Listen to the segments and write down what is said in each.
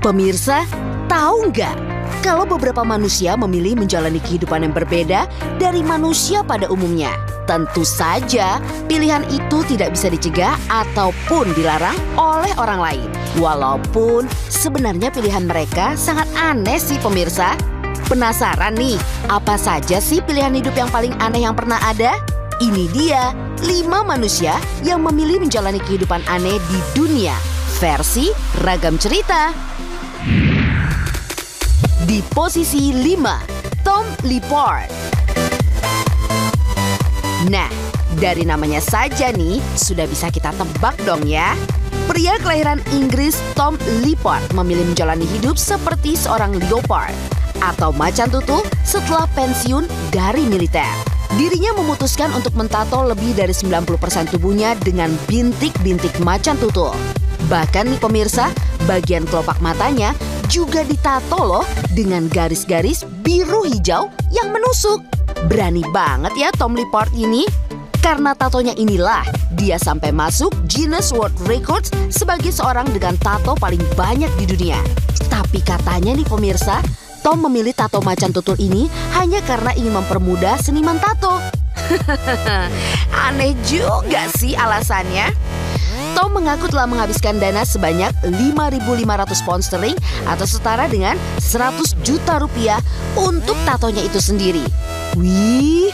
Pemirsa, tahu nggak kalau beberapa manusia memilih menjalani kehidupan yang berbeda dari manusia pada umumnya? Tentu saja pilihan itu tidak bisa dicegah ataupun dilarang oleh orang lain. Walaupun sebenarnya pilihan mereka sangat aneh sih pemirsa. Penasaran nih, apa saja sih pilihan hidup yang paling aneh yang pernah ada? Ini dia 5 manusia yang memilih menjalani kehidupan aneh di dunia. Versi Ragam Cerita. Di posisi 5, Tom Leppard. Nah, dari namanya saja nih, sudah bisa kita tebak dong ya. Pria kelahiran Inggris Tom Leppard memilih menjalani hidup seperti seorang leopard atau macan tutul setelah pensiun dari militer. Dirinya memutuskan untuk mentato lebih dari 90% tubuhnya dengan bintik-bintik macan tutul. Bahkan nih pemirsa, bagian kelopak matanya juga ditato loh dengan garis-garis biru hijau yang menusuk. Berani banget ya Tom Leppard ini. Karena tatonya inilah, dia sampai masuk Guinness World Records sebagai seorang dengan tato paling banyak di dunia. Tapi katanya nih pemirsa, Tom memilih tato macan tutul ini hanya karena ingin mempermudah seniman tato. Aneh juga sih alasannya. Tom mengaku telah menghabiskan dana sebanyak 5.500 pound sterling atau setara dengan 100 juta rupiah untuk tatonya itu sendiri. Wih,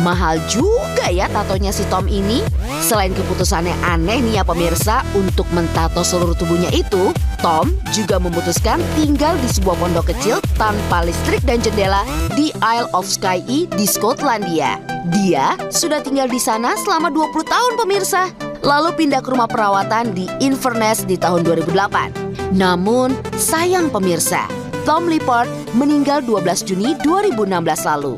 mahal juga ya tatonya si Tom ini. Selain keputusannya aneh nih ya pemirsa untuk mentato seluruh tubuhnya itu, Tom juga memutuskan tinggal di sebuah pondok kecil tanpa listrik dan jendela di Isle of Skye di Skotlandia. Dia sudah tinggal di sana selama 20 tahun pemirsa. Lalu pindah ke rumah perawatan di Inverness di tahun 2008. Namun, sayang pemirsa, Tom Leppard meninggal 12 Juni 2016 lalu.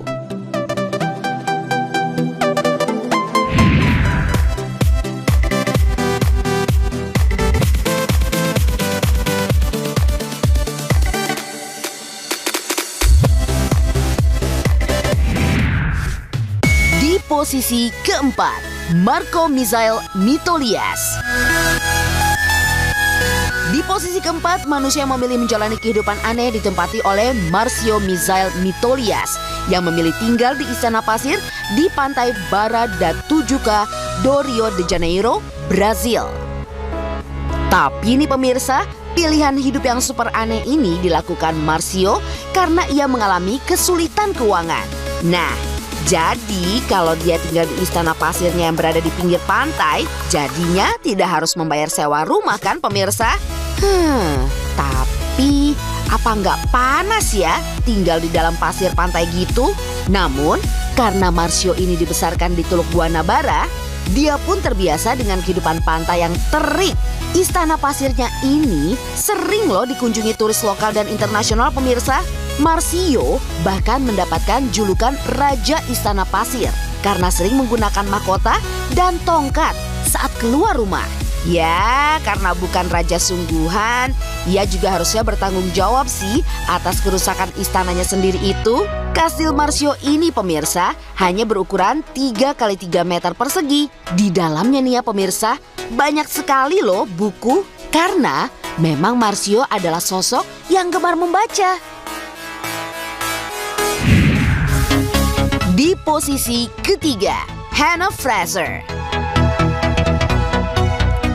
Di posisi keempat, Marco Mizail Mitolias. Di posisi keempat, manusia yang memilih menjalani kehidupan aneh ditempati oleh Marcio Mizail Mitolias yang memilih tinggal di istana pasir di pantai Barra da Tijuca do Rio de Janeiro, Brazil. Tapi nih pemirsa, pilihan hidup yang super aneh ini dilakukan Marcio karena ia mengalami kesulitan keuangan. Nah, jadi kalau dia tinggal di istana pasirnya yang berada di pinggir pantai, jadinya tidak harus membayar sewa rumah kan pemirsa? Tapi apa nggak panas ya tinggal di dalam pasir pantai gitu? Namun karena Marcio ini dibesarkan di Teluk Buana Bara, dia pun terbiasa dengan kehidupan pantai yang terik. Istana pasirnya ini sering loh dikunjungi turis lokal dan internasional pemirsa. Marcio bahkan mendapatkan julukan Raja Istana Pasir karena sering menggunakan mahkota dan tongkat saat keluar rumah. Ya, karena bukan raja sungguhan, ia juga harusnya bertanggung jawab sih atas kerusakan istananya sendiri itu. Kastil Marcio ini pemirsa hanya berukuran 3 x 3 meter persegi. Di dalamnya nih ya pemirsa, banyak sekali loh buku karena memang Marcio adalah sosok yang gemar membaca. Di posisi ketiga, Hannah Fraser.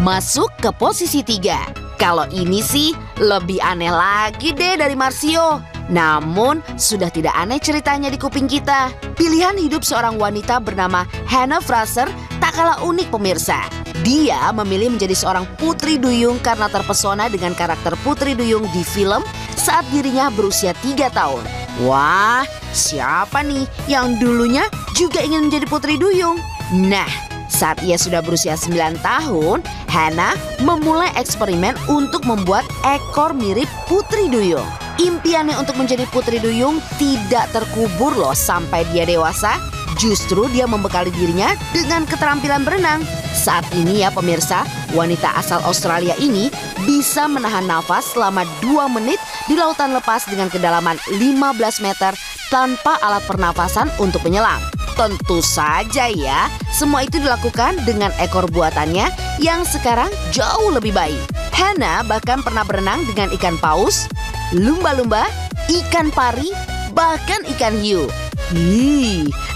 Masuk ke posisi 3. Kalau ini sih lebih aneh lagi deh dari Marcio. Namun sudah tidak aneh ceritanya di kuping kita. Pilihan hidup seorang wanita bernama Hannah Fraser tak kalah unik pemirsa. Dia memilih menjadi seorang putri duyung karena terpesona dengan karakter putri duyung di film saat dirinya berusia 3 tahun. Wah, siapa nih yang dulunya juga ingin menjadi putri duyung? Nah, saat ia sudah berusia 9 tahun, Hannah memulai eksperimen untuk membuat ekor mirip putri duyung. Impiannya untuk menjadi putri duyung tidak terkubur loh sampai dia dewasa. Justru dia membekali dirinya dengan keterampilan berenang. Saat ini ya pemirsa, wanita asal Australia ini bisa menahan nafas selama 2 menit di lautan lepas dengan kedalaman 15 meter tanpa alat pernafasan untuk menyelam. Tentu saja ya, semua itu dilakukan dengan ekor buatannya yang sekarang jauh lebih baik. Hannah bahkan pernah berenang dengan ikan paus, lumba-lumba, ikan pari, bahkan ikan hiu.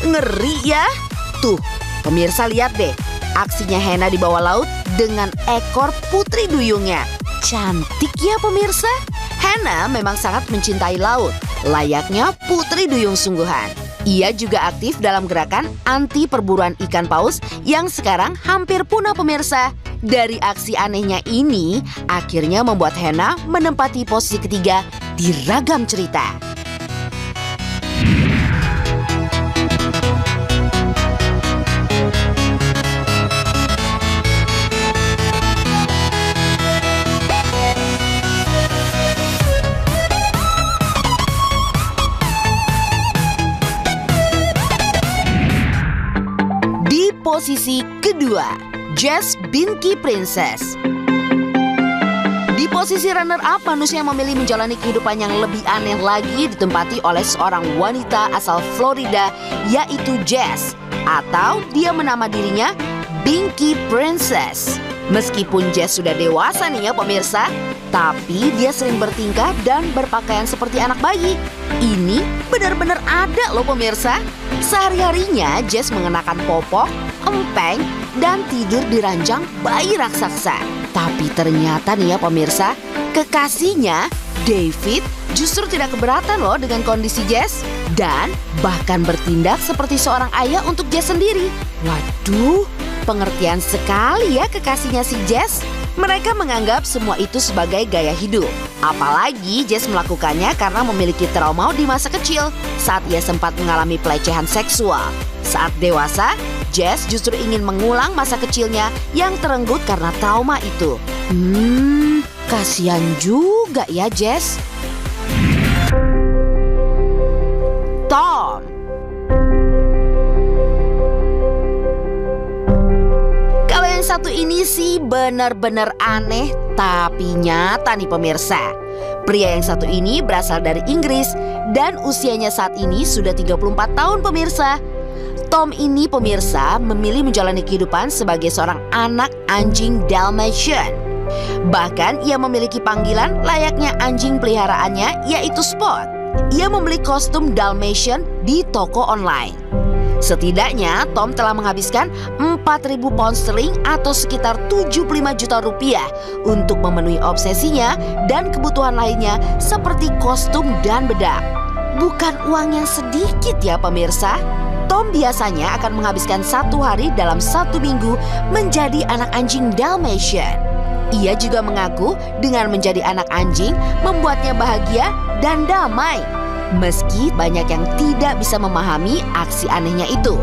Ngeri ya. Tuh, pemirsa lihat deh, aksinya Hannah di bawah laut dengan ekor putri duyungnya. Cantik ya pemirsa. Hannah memang sangat mencintai laut, layaknya putri duyung sungguhan. Ia juga aktif dalam gerakan anti perburuan ikan paus yang sekarang hampir punah pemirsa. Dari aksi anehnya ini, akhirnya membuat Hannah menempati posisi ketiga di ragam cerita. Di posisi kedua, Jess Binky Princess. Di posisi runner-up, manusia yang memilih menjalani kehidupan yang lebih aneh lagi ditempati oleh seorang wanita asal Florida, yaitu Jess, atau dia menama dirinya Binky Princess. Meskipun Jess sudah dewasa nih ya pemirsa, tapi dia sering bertingkah dan berpakaian seperti anak bayi. Ini benar-benar ada loh pemirsa. Sehari-harinya Jess mengenakan popok, empeng, dan tidur di ranjang bayi raksasa. Tapi ternyata nih ya pemirsa, kekasihnya David justru tidak keberatan loh dengan kondisi Jess. Dan bahkan bertindak seperti seorang ayah untuk Jess sendiri. Waduh, pengertian sekali ya kekasihnya si Jess. Mereka menganggap semua itu sebagai gaya hidup. Apalagi Jess melakukannya karena memiliki trauma di masa kecil saat ia sempat mengalami pelecehan seksual. Saat dewasa, Jess justru ingin mengulang masa kecilnya yang terenggut karena trauma itu. Kasihan juga ya Jess. Tom. Kalau yang satu ini sih benar-benar aneh tapi nyata nih pemirsa. Pria yang satu ini berasal dari Inggris dan usianya saat ini sudah 34 tahun pemirsa. Tom ini pemirsa memilih menjalani kehidupan sebagai seorang anak anjing Dalmatian. Bahkan ia memiliki panggilan layaknya anjing peliharaannya yaitu Spot. Ia membeli kostum Dalmatian di toko online. Setidaknya Tom telah menghabiskan 4.000 pound sterling atau sekitar 75 juta rupiah untuk memenuhi obsesinya dan kebutuhan lainnya seperti kostum dan bedak. Bukan uang yang sedikit ya pemirsa. Tom biasanya akan menghabiskan 1 hari dalam 1 minggu menjadi anak anjing Dalmatian. Ia juga mengaku dengan menjadi anak anjing membuatnya bahagia dan damai. Meski banyak yang tidak bisa memahami aksi anehnya itu.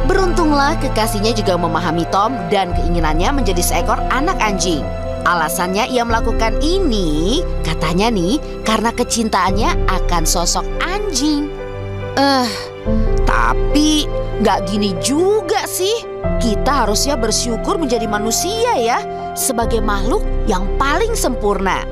Beruntunglah kekasihnya juga memahami Tom dan keinginannya menjadi seekor anak anjing. Alasannya ia melakukan ini, katanya nih, karena kecintaannya akan sosok anjing. Tapi nggak gini juga sih. Kita harusnya bersyukur menjadi manusia ya, sebagai makhluk yang paling sempurna.